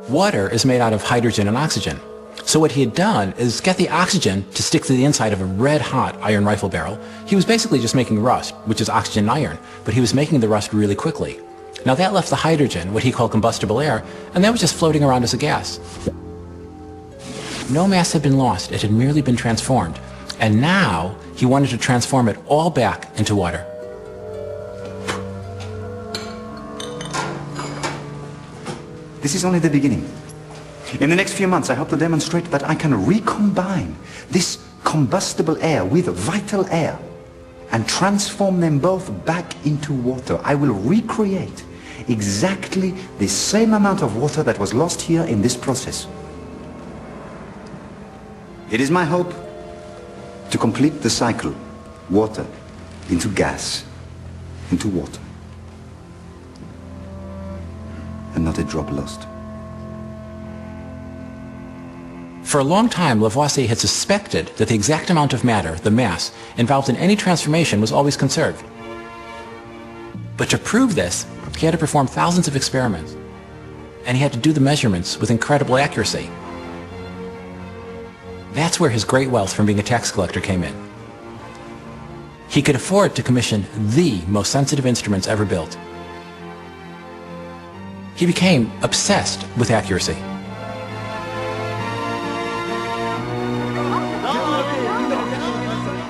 Water is made out of hydrogen and oxygen. So what he had done is get the oxygen to stick to the inside of a red-hot iron rifle barrel. He was basically just making rust, which is oxygen and iron, but he was making the rust really quickly. Now that left the hydrogen, what he called combustible air, and that was just floating around as a gas. No mass had been lost, it had merely been transformed. And now he wanted to transform it all back into water. This is only the beginning. In the next few months, I hope to demonstrate that I can recombine this combustible air with vital air and transform them both back into water. I will recreate exactly the same amount of water that was lost here in this process. It is my hope to complete the cycle, water into gas, into water, and not a drop lost. For a long time, Lavoisier had suspected that the exact amount of matter, the mass, involved in any transformation was always conserved. But to prove this, he had to perform thousands of experiments, and he had to do the measurements with incredible accuracy. That's where his great wealth from being a tax collector came in. He could afford to commission the most sensitive instruments ever built. He became obsessed with accuracy.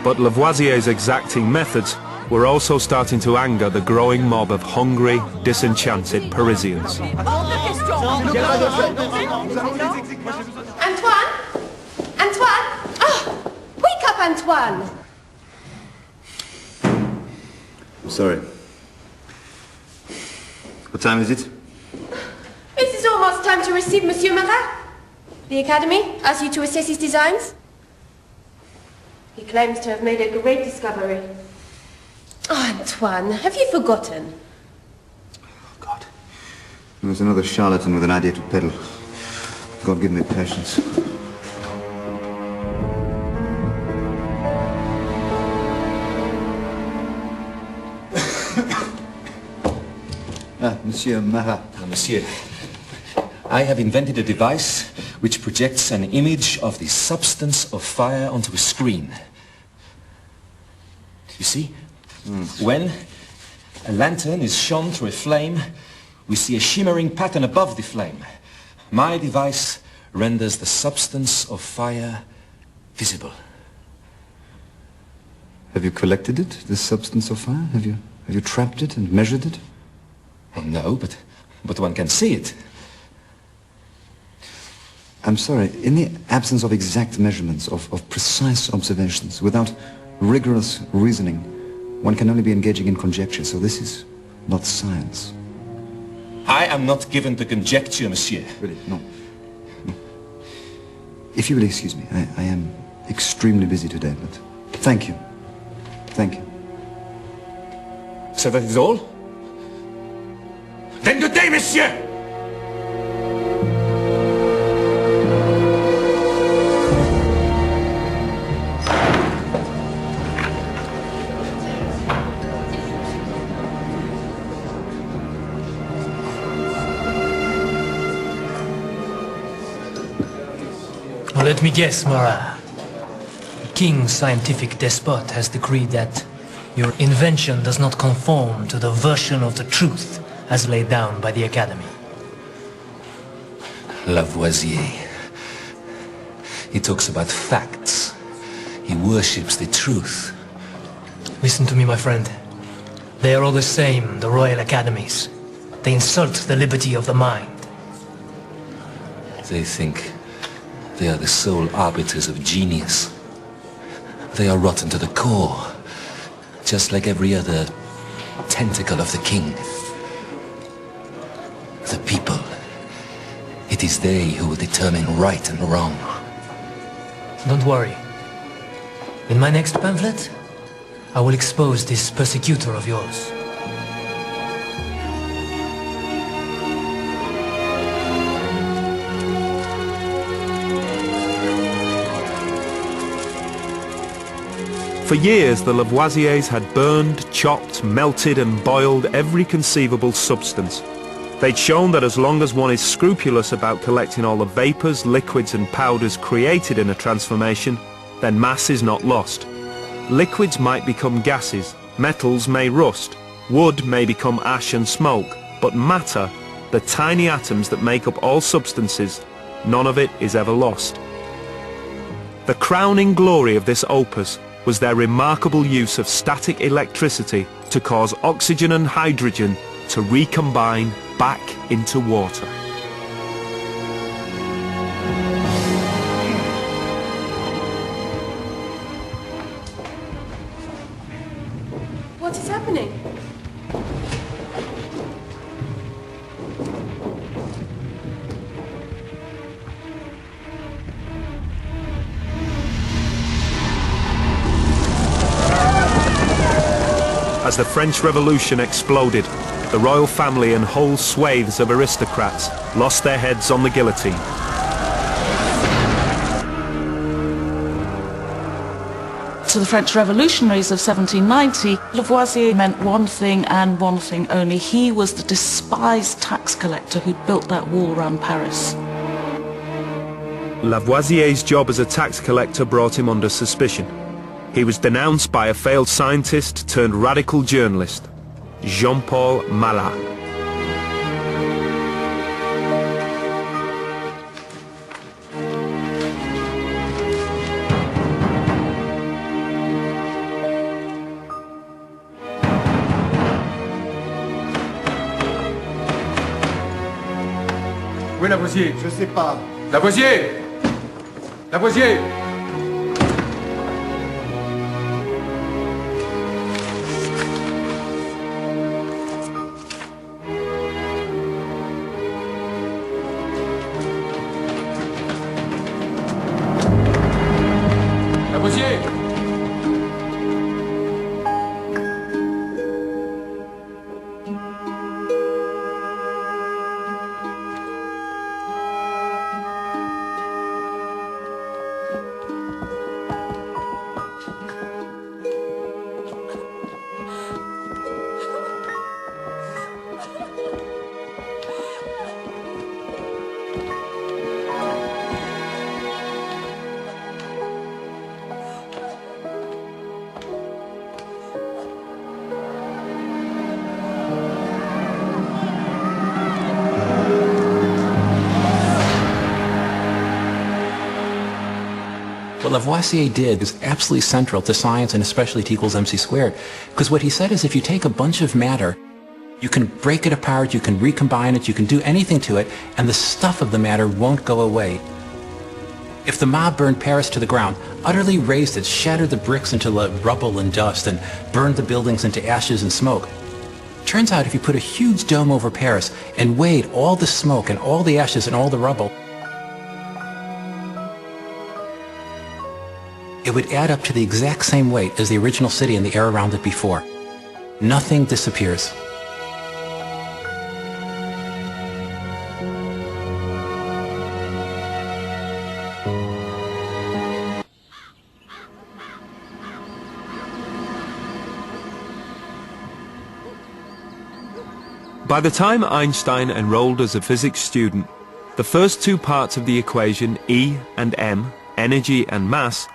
But Lavoisier's exacting methods were also starting to anger the growing mob of hungry, disenchanted Parisians. Antoine? Antoine? Oh, wake up, Antoine! I'm sorry. What time is it? It is almost time to receive Monsieur Marat. The Academy asks you to assess his designs. He claims to have made a great discovery. Oh, Antoine, have you forgotten? Oh, God. There's another charlatan with an idea to peddle. God give me patience. Monsieur Marat. Monsieur, I have invented a device which projects an image of the substance of fire onto a screen. You see? When a lantern is shone through a flame, we see a shimmering pattern above the flame. My device renders the substance of fire visible. Have you collected it, this substance of fire? Have you trapped it and measured it? Well, no, but one can see it. I'm sorry, in the absence of exact measurements, of precise observations, without rigorous reasoning, one can only be engaging in conjecture, so this is not science. I am not given to conjecture, monsieur. Really, no. If you will excuse me, I am extremely busy today, but thank you. Thank you. So that is all? Then good day, monsieur! Well, let me guess, Marat. The King's scientific despot has decreed that your invention does not conform to the version of the truth as laid down by the Academy. Lavoisier. He talks about facts. He worships the truth. Listen to me, my friend. They are all the same, the Royal Academies. They insult the liberty of the mind. They think they are the sole arbiters of genius. They are rotten to the core, just like every other tentacle of the king. The people. It is they who will determine right and wrong. Don't worry. In my next pamphlet, I will expose this persecutor of yours. For years, the Lavoisiers had burned, chopped, melted and boiled every conceivable substance. They'd shown that as long as one is scrupulous about collecting all the vapours, liquids and powders created in a transformation, then mass is not lost. Liquids might become gases, metals may rust, wood may become ash and smoke, but matter, the tiny atoms that make up all substances, none of it is ever lost. The crowning glory of this opus was their remarkable use of static electricity to cause oxygen and hydrogen to recombine back into water. What is happening? As the French Revolution exploded, the royal family and whole swathes of aristocrats lost their heads on the guillotine. To the French revolutionaries of 1790, Lavoisier meant one thing and one thing only. He was the despised tax collector who built that wall around Paris. Lavoisier's job as a tax collector brought him under suspicion. He was denounced by a failed scientist turned radical journalist, Jean-Paul Marat. Où est Lavoisier? Je sais pas. Lavoisier! Lavoisier! Lavoisier! What Lavoisier did is absolutely central to science and especially T equals mc squared. Because what he said is if you take a bunch of matter, you can break it apart, you can recombine it, you can do anything to it, and the stuff of the matter won't go away. If the mob burned Paris to the ground, utterly razed it, shattered the bricks into rubble and dust, and burned the buildings into ashes and smoke, turns out if you put a huge dome over Paris and weighed all the smoke and all the ashes and all the rubble, it would add up to the exact same weight as the original city and the air around it before. Nothing disappears. By the time Einstein enrolled as a physics student, the first two parts of the equation E and M, energy and mass,